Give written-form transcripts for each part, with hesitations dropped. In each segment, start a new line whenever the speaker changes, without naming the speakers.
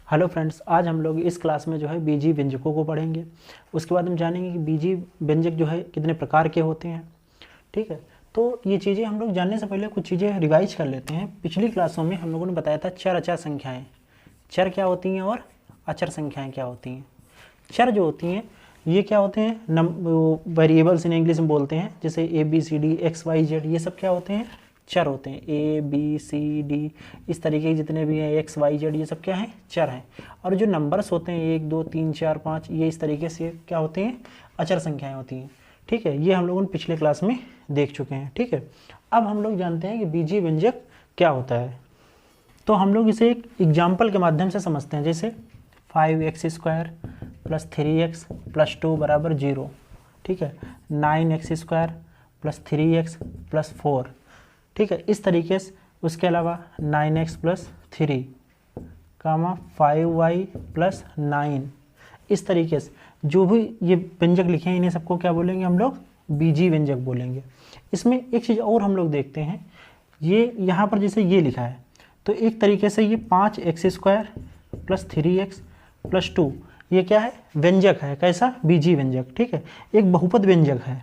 Hello friends, आज हम लोग इस क्लास में जो है बीजीय व्यंजकों को पढ़ेंगे। उसके बाद हम जानेंगे कि बीजीय व्यंजक जो है कितने प्रकार के होते हैं। ठीक है, तो ये चीज़ें हम लोग जानने से पहले कुछ चीज़ें रिवाइज कर लेते हैं। पिछली क्लासों में हम लोगों ने बताया था चर अचर संख्याएँ, चर क्या होती हैं और अचर संख्याएँ क्या होती हैं। चर जो होती हैं ये क्या होते हैं, वेरिएबल्स इन इंग्लिश में बोलते हैं, जैसे ABCD XYZ, ये सब क्या होते हैं, चर होते हैं। ABCD इस तरीके के जितने भी हैं, XYZ, ये सब क्या हैं, चर हैं। और जो नंबर्स होते हैं 1 2 3 4 5, ये इस तरीके से क्या होते हैं, अचर संख्याएं होती हैं। ठीक है, ये हम लोगों ने पिछले क्लास में देख चुके हैं। ठीक है, अब हम लोग जानते हैं कि बीजीय व्यंजक क्या होता है। तो हम लोग इसे एक एग्जाम्पल के माध्यम से समझते हैं, जैसे 5x² + 3x + 2 = 0। ठीक है, 9x² + 3x + 4। ठीक है, इस तरीके से। उसके अलावा 9x + 3, 5y + 9, इस तरीके से जो भी ये व्यंजक लिखे हैं इन्हें सबको क्या बोलेंगे हम लोग, बीजीय व्यंजक बोलेंगे। इसमें एक चीज़ और हम लोग देखते हैं, ये यहाँ पर जैसे ये लिखा है, तो एक तरीके से ये 5x² + 3x + 2, ये क्या है, व्यंजक है। कैसा, बीजीय व्यंजक। ठीक है, एक बहुपद व्यंजक है।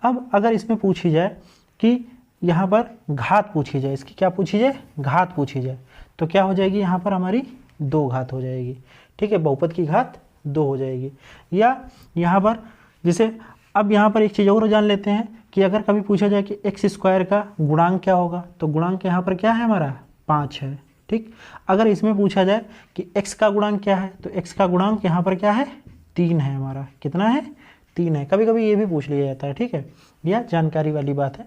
अब अगर इसमें पूछी जाए कि यहाँ पर घात पूछी जाए, इसकी क्या पूछी जाए, घात पूछी जाए, तो क्या हो जाएगी, यहाँ पर हमारी 2 घात हो जाएगी। ठीक है, बहुपद की घात 2 हो जाएगी। या यहाँ पर जैसे, अब यहाँ पर एक चीज़ और जान लेते हैं कि अगर कभी पूछा जाए कि x² का गुणांक क्या होगा, तो गुणांक यहाँ पर क्या है, हमारा 5 है। ठीक, अगर इसमें पूछा जाए कि x का गुणांक क्या है, तो x का गुणांक यहाँ पर क्या है, 3 है हमारा। कितना है, 3 है। कभी कभी ये भी पूछ लिया जाता है। ठीक है, यह जानकारी वाली बात है।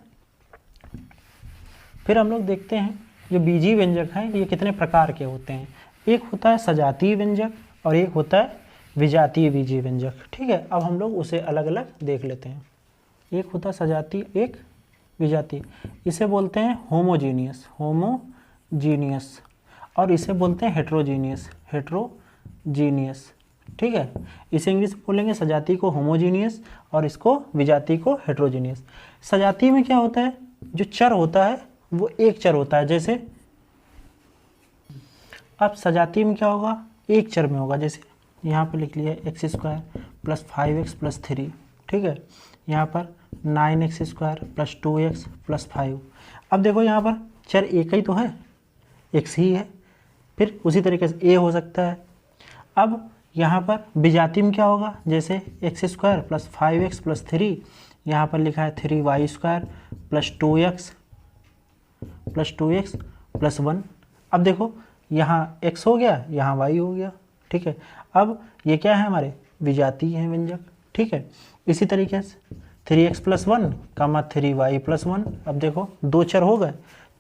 फिर हम लोग देखते हैं जो बीजीय व्यंजक हैं ये कितने प्रकार के होते हैं। एक होता है सजातीय व्यंजक और एक होता है विजातीय बीजीय व्यंजक। ठीक है, अब हम लोग उसे अलग अलग देख लेते हैं। एक होता है सजातीय, एक विजातीय। इसे बोलते हैं होमोजीनियस, होमोजीनियस, और इसे बोलते हैं हेट्रोजीनियस, हेट्रोजीनियस। ठीक है, इसे इंग्लिश में बोलेंगे सजातीय को होमोजीनियस और इसको विजातीय को हेट्रोजीनियस। सजातीय में क्या होता है, जो चर होता है वो एक चर होता है। जैसे अब सजातीय में क्या होगा, एक चर में होगा। जैसे यहाँ पर लिख लिया x² + 5x + 3। ठीक है, यहाँ पर 9x² + 2x + 5। अब देखो यहाँ पर चर एक ही तो है, x ही है। फिर उसी तरीके से a हो सकता है। अब यहाँ पर विजातीय में क्या होगा, जैसे x² + 5x + 3, यहाँ पर लिखा है 3y² + 2x + 1। अब देखो यहाँ x हो गया, यहाँ y हो गया। ठीक है, अब ये क्या है, हमारे विजातीय हैं व्यंजक। ठीक है, इसी तरीके से 3x + 1, 3y + 1। अब देखो 2 चर हो गए,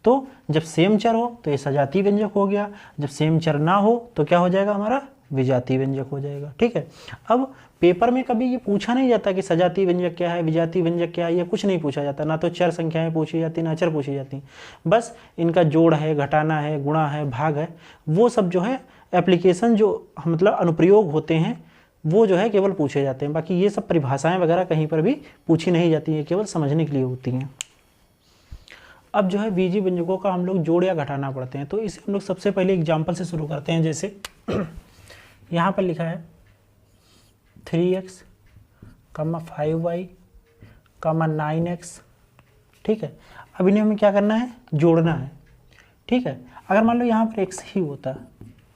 तो जब सेम चर हो तो ये सजातीय व्यंजक हो गया, जब सेम चर ना हो तो क्या हो जाएगा, हमारा विजातीय व्यंजक हो जाएगा। ठीक है, अब पेपर में कभी ये पूछा नहीं जाता कि सजातीय व्यंजक क्या है, विजातीय व्यंजक क्या है, ये कुछ नहीं पूछा जाता। ना तो चर संख्याएं पूछी जाती, ना अचर पूछी जाती। बस इनका जोड़ है, घटाना है, गुणा है, भाग है, वो सब जो है एप्लीकेशन, जो मतलब अनुप्रयोग होते हैं, वो जो है केवल पूछे जाते हैं। बाकी ये सब परिभाषाएं वगैरह कहीं पर भी पूछी नहीं जाती हैं, केवल समझने के लिए होती हैं। अब जो है बीजीय व्यंजकों का हम लोग जोड़ या घटाना पढ़ते हैं, तो इसे हम लोग सबसे पहले एग्जाम्पल से शुरू करते हैं। जैसे यहाँ पर लिखा है 3x, 5y, 9x। ठीक है, अब इन्हें हमें क्या करना है, जोड़ना है। ठीक है, अगर मान लो यहाँ पर x ही होता,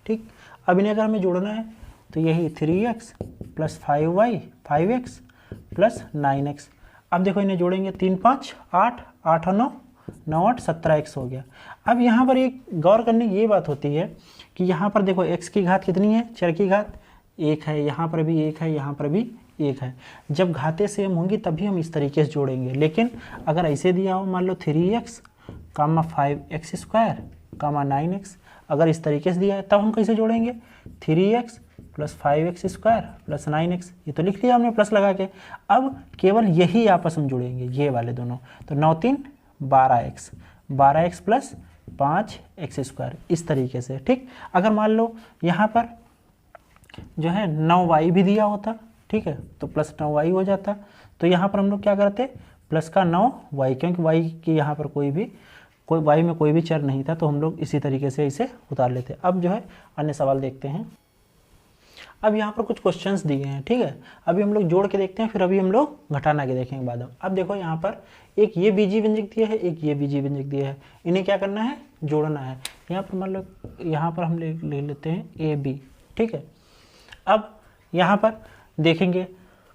ठीक, अब इन्हें अगर हमें जोड़ना है तो यही 3x + 5y, 5x + 9x। अब देखो इन्हें जोड़ेंगे, 3 5 8, 8 और 9, 9 8 17x हो गया। अब यहाँ पर एक गौर करने की ये बात होती है कि यहाँ पर देखो x की घात कितनी है, चर की घात 1 है, यहाँ पर भी 1 है, यहाँ पर भी 1 है। जब घातें सेम होंगी तभी हम इस तरीके से जोड़ेंगे। लेकिन अगर ऐसे दिया हो, मान लो 3x, 5x², 9x, अगर इस तरीके से दिया है तब हम कैसे जोड़ेंगे, 3x + 5x² + 9x, ये तो लिख लिया हमने प्लस लगा के। अब केवल यही आपस में जुड़ेंगे, ये वाले दोनों, तो 9 3 12x, 12x + 5x², इस तरीके से। ठीक, अगर मान लो यहाँ पर जो है 9y भी दिया होता, ठीक है, तो +9y हो जाता। तो यहाँ पर हम लोग क्या करते, प्लस का 9y, क्योंकि y की यहाँ पर कोई भी कोई y में कोई भी चर नहीं था, तो हम लोग इसी तरीके से इसे उतार लेते। अब जो है अन्य सवाल देखते हैं। अब यहाँ पर कुछ क्वेश्चंस दिए हैं, ठीक है। अभी हम लोग जोड़ के देखते हैं, फिर अभी हम लोग घटाना के देखेंगे बाद में। अब देखो यहाँ पर एक ये बीजीय व्यंजक दिया है, एक ये बीजीय व्यंजक दिया है, इन्हें क्या करना है, जोड़ना है। यहाँ पर मान लो, यहाँ पर हम ले लेते हैं ए बी, ठीक है। अब यहाँ पर देखेंगे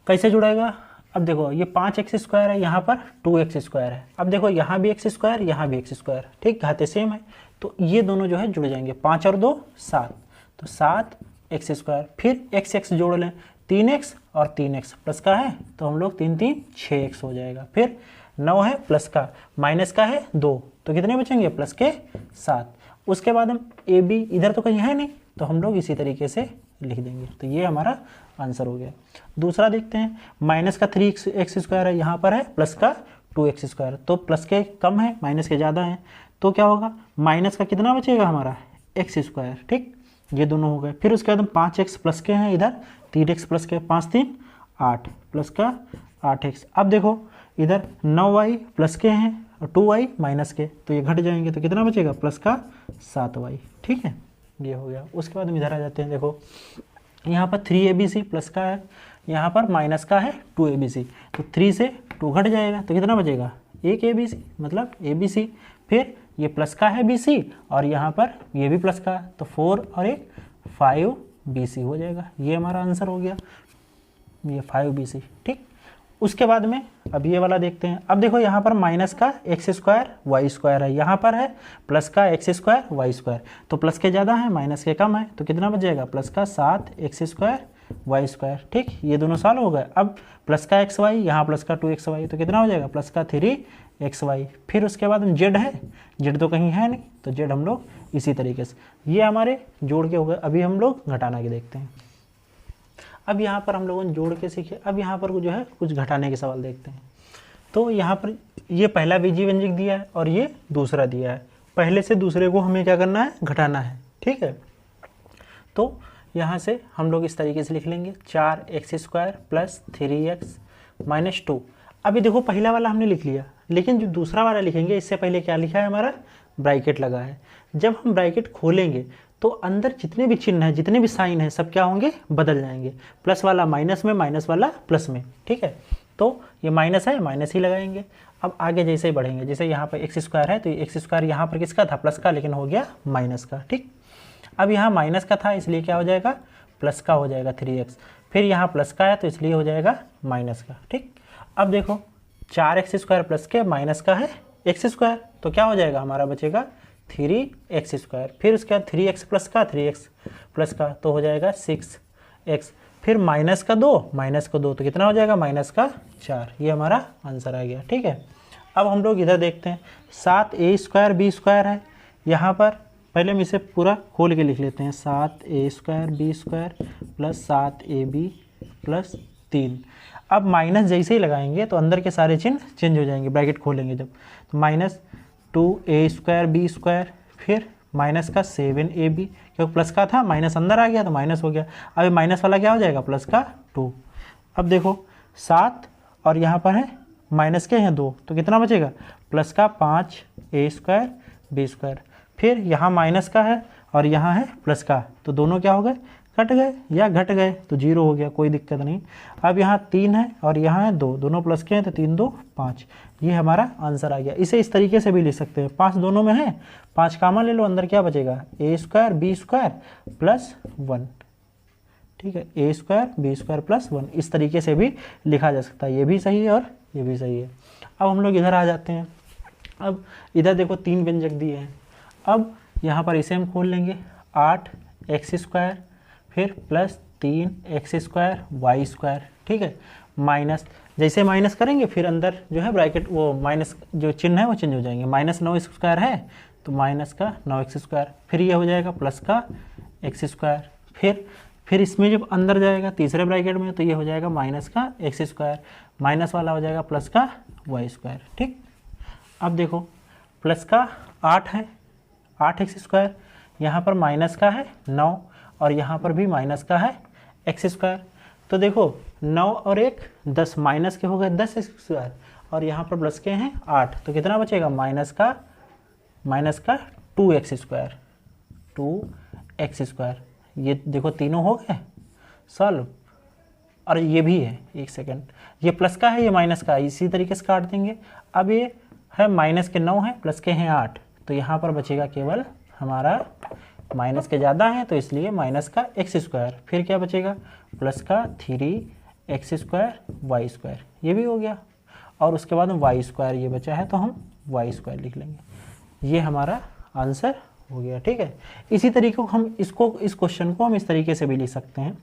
कैसे जुड़ेगा। अब देखो ये 5x² है, यहाँ पर 2x² है। अब देखो यहाँ भी x², यहाँ भी x², ठीक, घाते सेम है, तो ये दोनों जो है जुड़ जाएंगे। 5 और 2 7, तो 7x²। फिर x जोड़ लें, 3x और 3x प्लस का है, तो हम लोग 3 3 6x हो जाएगा। फिर 9 है प्लस का, माइनस का है 2, तो कितने बचेंगे, प्लस के 7। उसके बाद हम ए बी इधर तो कहीं है नहीं, तो हम लोग इसी तरीके से लिख देंगे। तो ये हमारा आंसर हो गया। दूसरा देखते हैं, माइनस का 3x² है, यहाँ पर है प्लस का 2x², तो प्लस के कम है, माइनस के ज़्यादा है, तो क्या होगा, माइनस का कितना बचेगा हमारा, x², ठीक, ये दोनों हो गए। फिर उसके बाद हम 5x प्लस के हैं इधर, 3x प्लस के, 5 3 8 प्लस का 8x। अब देखो इधर 9y प्लस के हैं और 2y माइनस के, तो ये घट जाएंगे, तो कितना बचेगा, प्लस का 7y, ठीक है, ये हो गया। उसके बाद हम इधर आ जाते हैं। देखो यहाँ पर 3abc प्लस का है, यहाँ पर माइनस का है 2abc, तो 3 से 2 घट जाएगा, तो कितना बचेगा, 1abc, मतलब abc। फिर ये प्लस का है bc और यहाँ पर ये भी प्लस का, तो 4 और 1 5bc हो जाएगा। ये हमारा आंसर हो गया, ये 5bc, ठीक। उसके बाद में अब ये वाला देखते हैं। अब देखो यहाँ पर माइनस का x² y² है, यहाँ पर है प्लस का x² y², तो प्लस के ज़्यादा है, माइनस के कम है, तो कितना बचेगा, प्लस का 7x² y², ठीक, ये दोनों साल हो गए। अब प्लस का xy, यहाँ प्लस का 2xy, तो कितना हो जाएगा, प्लस का 3xy। फिर उसके बाद हम z है, z तो कहीं है नहीं, तो z हम लोग इसी तरीके से, ये हमारे जोड़ के हो गए। अभी हम लोग घटाना के देखते हैं। अब यहाँ पर हम लोगों ने जोड़ के सीखे, अब यहाँ पर जो है कुछ घटाने के सवाल देखते हैं। तो यहाँ पर ये पहला बीजीय व्यंजक दिया है और ये दूसरा दिया है, पहले से दूसरे को हमें क्या करना है, घटाना है, ठीक है। तो यहाँ से हम लोग इस तरीके से लिख लेंगे, 4x² प्लस 3x माइनस 2। अभी देखो पहला वाला हमने लिख लिया, लेकिन जो दूसरा वाला लिखेंगे इससे पहले क्या लिखा है, हमारा ब्रैकेट लगा है। जब हम ब्रैकेट खोलेंगे तो अंदर जितने भी चिन्ह हैं, जितने भी साइन हैं, सब क्या होंगे, बदल जाएंगे। प्लस वाला माइनस में, माइनस वाला प्लस में, ठीक है। तो ये माइनस है, माइनस ही लगाएंगे। अब आगे जैसे ही बढ़ेंगे, जैसे यहाँ पर x² है, तो ये x² यहाँ पर किसका था, प्लस का, लेकिन हो गया माइनस का, ठीक। अब यहाँ माइनस का था, इसलिए क्या हो जाएगा, प्लस का हो जाएगा 3x। फिर यहाँ प्लस का है, तो इसलिए हो जाएगा माइनस का, ठीक। अब देखो 4x² प्लस के, माइनस का है x², तो क्या हो जाएगा, हमारा बचेगा 3x²। फिर उसके बाद 3x प्लस का, 3x प्लस का, तो हो जाएगा 6x। फिर माइनस का 2, माइनस का 2, तो कितना हो जाएगा, माइनस का 4। ये हमारा आंसर आ गया, ठीक है। अब हम लोग इधर देखते हैं, 7a² b² है। यहाँ पर पहले हम इसे पूरा खोल के लिख लेते हैं, 7a² b² plus 7ab plus 3। अब माइनस जैसे ही लगाएंगे तो अंदर के सारे चिन्ह चेंज हो जाएंगे, ब्रैकेट खोलेंगे जब, तो माइनस 2a² b², फिर माइनस का 7ab, क्योंकि प्लस का था, माइनस अंदर आ गया तो माइनस हो गया। अब माइनस वाला क्या हो जाएगा, प्लस का 2। अब देखो 7 और यहाँ पर है माइनस के हैं 2, तो कितना बचेगा, प्लस का 5a² b²। फिर यहाँ माइनस का है और यहाँ है प्लस का, तो दोनों क्या हो गए, कट गए या घट गए, तो 0 हो गया, कोई दिक्कत नहीं। अब यहाँ 3 है और यहाँ है 2, दोनों प्लस के हैं, तो 3 2 5, ये हमारा आंसर आ गया। इसे इस तरीके से भी लिख सकते हैं, 5 दोनों में है, 5 कामा ले लो, अंदर क्या बचेगा, a² b² प्लस 1, ठीक है, a² b² प्लस 1। इस तरीके से भी लिखा जा सकता है, ये भी सही है और ये भी सही है। अब हम लोग इधर आ जाते हैं। अब इधर देखो 3 व्यंजक दिए हैं। अब यहाँ पर इसे हम खोल लेंगे, 8x², फिर प्लस 3x² y², ठीक है, माइनस, जैसे माइनस करेंगे फिर अंदर जो है ब्रैकेट, वो माइनस जो चिन्ह है वो चेंज हो जाएंगे। माइनस 9x² है, तो माइनस का 9x², फिर ये हो जाएगा प्लस का x²। फिर इसमें जब अंदर जाएगा तीसरे ब्रैकेट में, तो ये हो जाएगा माइनस का x², माइनस वाला हो जाएगा प्लस का y², ठीक। अब देखो प्लस का 8 है, 8x², यहाँ पर माइनस का है 9 और यहाँ पर भी माइनस का है x²। तो देखो 9 और 1 10, माइनस के हो गए 10x² और यहाँ पर प्लस के हैं 8, तो कितना बचेगा, माइनस का माइनस का 2x², 2x²। ये देखो तीनों हो गए सॉल्व, और ये भी है, एक सेकेंड, ये प्लस का है, ये माइनस का है, इसी तरीके से काट देंगे। अब ये है माइनस के 9 है, प्लस के हैं 8, तो यहाँ पर बचेगा केवल हमारा, माइनस के ज़्यादा है तो इसलिए माइनस का x², फिर क्या बचेगा प्लस का 3x² y², ये भी हो गया, और उसके बाद y² ये बचा है तो हम y² लिख लेंगे। ये हमारा आंसर हो गया। ठीक है, इसी तरीके को हम इस क्वेश्चन को हम इस तरीके से भी लिख सकते हैं,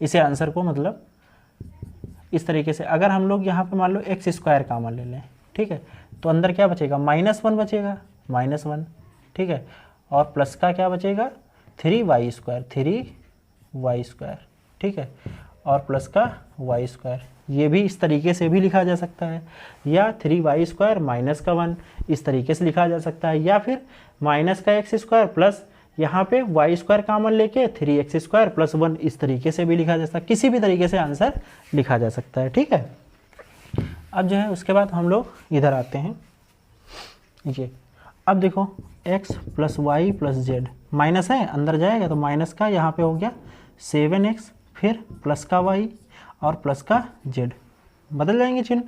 इसे आंसर को मतलब इस तरीके से, अगर हम लोग यहाँ पे मान लो x² कॉमन ले लें, ठीक है, तो अंदर क्या बचेगा -1 बचेगा, -1, ठीक है, और प्लस का क्या बचेगा 3y², 3y², ठीक है, और प्लस का y², ये भी इस तरीके से भी लिखा जा सकता है, या 3y² माइनस का 1 इस तरीके से लिखा जा सकता है, या फिर माइनस का x² प्लस यहाँ पे y² कॉमन लेके 3x² प्लस 1 इस तरीके से भी लिखा जा सकता है, किसी भी तरीके से आंसर लिखा जा सकता है। ठीक है, अब जो है उसके बाद हम लोग इधर आते हैं, ये अब देखो x + y + z, माइनस है अंदर जाएगा तो माइनस का यहाँ पे हो गया 7x, फिर प्लस का y और प्लस का z, बदल जाएंगे चिन्ह।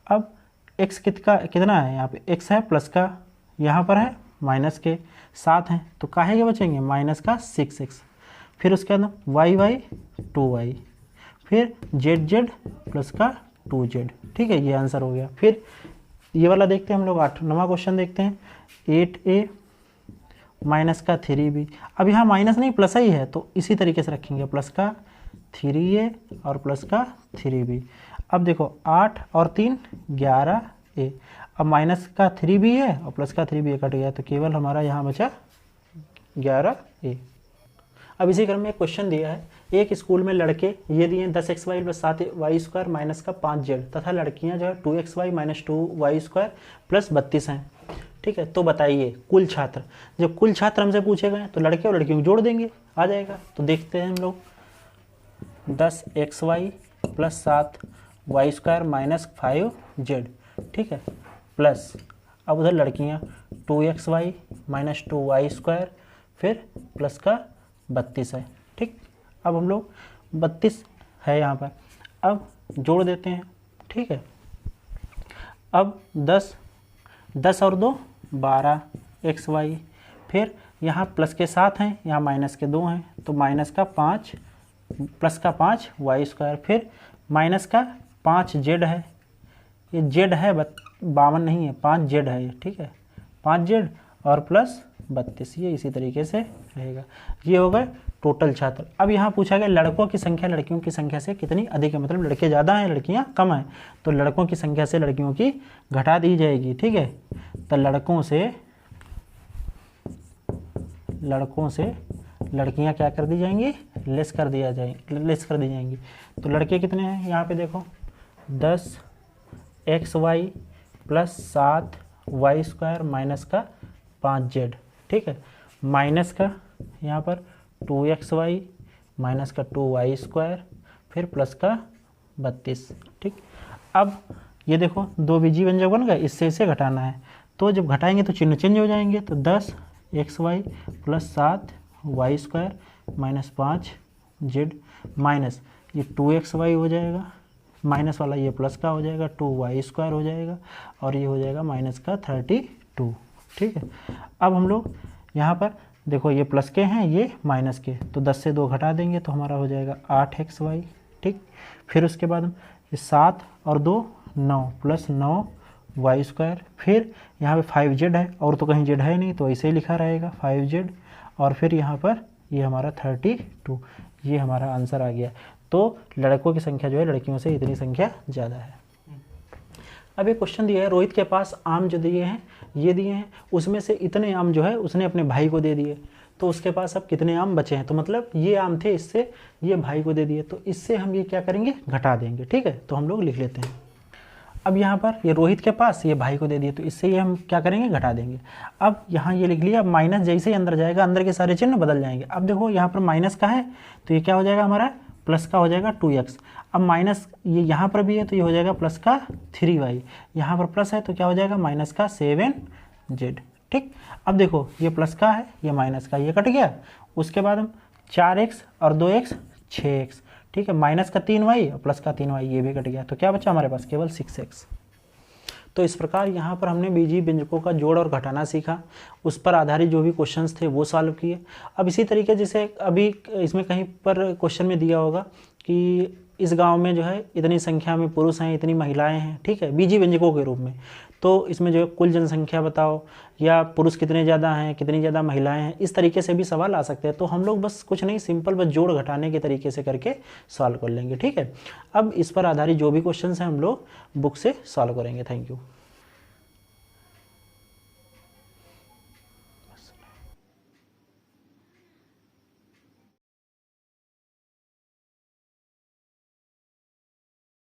अब x कितना है, यहाँ पे x है, प्लस का यहाँ पर है माइनस के 7 हैं, तो काहे के बचेंगे माइनस का 6x, फिर उसके बाद y 2y, फिर z प्लस का 2z। ठीक है, ये आंसर हो गया। फिर ये वाला देखते हैं हम लोग, 8वां क्वेश्चन देखते हैं, 8a माइनस का 3b। अब यहाँ माइनस नहीं प्लस ही है तो इसी तरीके से रखेंगे, प्लस का 3a और प्लस का 3b। अब देखो 8 और 3 11a, अब माइनस का 3b है और प्लस का 3b कट गया तो केवल हमारा यहाँ बचा 11a। अब इसी क्रम में एक क्वेश्चन दिया है, एक स्कूल में लड़के ये दिए 10xy + 7y² माइनस का 5z तथा लड़कियां जो है 2xy - 2y² + 32 हैं। ठीक है, तो बताइए कुल छात्र, जब कुल छात्र हमसे पूछे गए तो लड़के और लड़कियों को जोड़ देंगे, आ जाएगा। तो देखते हैं हम लोग, 10xy + 7y² - 5z, ठीक है, प्लस अब उधर लड़कियां 2xy - 2y², फिर प्लस का 32 है। ठीक, अब हम लोग 32 है यहाँ पर, अब जोड़ देते हैं। ठीक है, अब 10 और 2 12xy, फिर यहाँ प्लस के 7 हैं, यहाँ माइनस के 2 हैं, तो माइनस का 5 प्लस का 5y², फिर माइनस का 5z है, ये z है 52 नहीं है, 5z है ये। ठीक है, 5z और प्लस 32, ये इसी तरीके से रहेगा। ये हो गए टोटल छात्र। अब यहाँ पूछा गया लड़कों की संख्या लड़कियों की संख्या से कितनी अधिक है, मतलब लड़के ज़्यादा हैं लड़कियाँ कम हैं, तो लड़कों की संख्या से लड़कियों की घटा दी जाएगी। ठीक है, तो लड़कों से लड़कियाँ क्या कर दी जाएंगी, लेस कर दी जाएंगी। तो लड़के कितने हैं यहाँ पे देखो, 10xy + 7y² माइनस का 5z। ठीक है, माइनस का यहाँ पर 2xy माइनस का 2y², फिर प्लस का 32। ठीक, अब ये देखो दो बीजी व्यंजक बन गए, इससे इसे घटाना है, तो जब घटाएंगे तो चिन्ह चेंज हो जाएंगे। तो 10xy + 7y² minus 5z minus ये 2xy हो जाएगा, माइनस वाला ये प्लस का हो जाएगा, 2y² हो जाएगा, और ये हो जाएगा माइनस का 32। ठीक है, अब हम लोग यहाँ पर देखो ये प्लस के हैं, ये माइनस के, तो 10 से 2 घटा देंगे तो हमारा हो जाएगा 8xy। ठीक, फिर उसके बाद ये 7 और 2 9 प्लस 9y², फिर यहाँ पे 5z है, और तो कहीं z है नहीं तो ऐसे ही लिखा रहेगा 5z, और फिर यहाँ पर ये हमारा 32, ये हमारा आंसर आ गया। तो लड़कों की संख्या जो है लड़कियों से इतनी संख्या ज़्यादा है। अब एक क्वेश्चन दिया है, रोहित के पास आम जो दिए हैं ये दिए हैं, उसमें से इतने आम जो है उसने अपने भाई को दे दिए, तो उसके पास अब कितने आम बचे हैं, तो मतलब ये आम थे, इससे ये भाई को दे दिए, तो इससे हम ये क्या करेंगे, घटा देंगे। ठीक है, तो हम लोग लिख लेते हैं। अब यहाँ पर ये रोहित के पास ये भाई को दे दिए, तो इससे ये हम क्या करेंगे, घटा देंगे। अब यहाँ ये लिख लिया, माइनस जैसे ही अंदर जाएगा अंदर के सारे चिन्ह बदल जाएंगे। अब देखो यहाँ पर माइनस का है तो ये क्या हो जाएगा हमारा, प्लस का हो जाएगा 2x। अब माइनस ये यहाँ पर भी है तो ये हो जाएगा प्लस का 3y, यहाँ पर प्लस है तो क्या हो जाएगा माइनस का 7z। ठीक। अब देखो ये प्लस का है, ये माइनस का, ये कट गया। उसके बाद हम 4x और 2x 6x, ठीक है, माइनस का 3y और प्लस का 3y, ये भी कट गया। तो क्या बचा हमारे पास? केवल 6x। तो इस प्रकार यहाँ पर हमने बीजीय व्यंजकों का जोड़ और घटाना सीखा, उस पर आधारित जो भी क्वेश्चंस थे वो सॉल्व किए। अब इसी तरीके जैसे अभी इसमें कहीं पर क्वेश्चन में दिया होगा कि इस गांव में जो है इतनी संख्या में पुरुष हैं, इतनी महिलाएं हैं, ठीक है, बीजीय व्यंजकों के रूप में। तो इसमें जो है कुल जनसंख्या बताओ, या पुरुष कितने ज़्यादा हैं, कितनी ज़्यादा महिलाएं हैं, इस तरीके से भी सवाल आ सकते हैं। तो हम लोग बस कुछ नहीं, सिंपल बस जोड़ घटाने के तरीके से करके सॉल्व कर लेंगे, ठीक है। अब इस पर आधारित जो भी क्वेश्चन हैं हम लोग बुक से सॉल्व करेंगे। Thank you.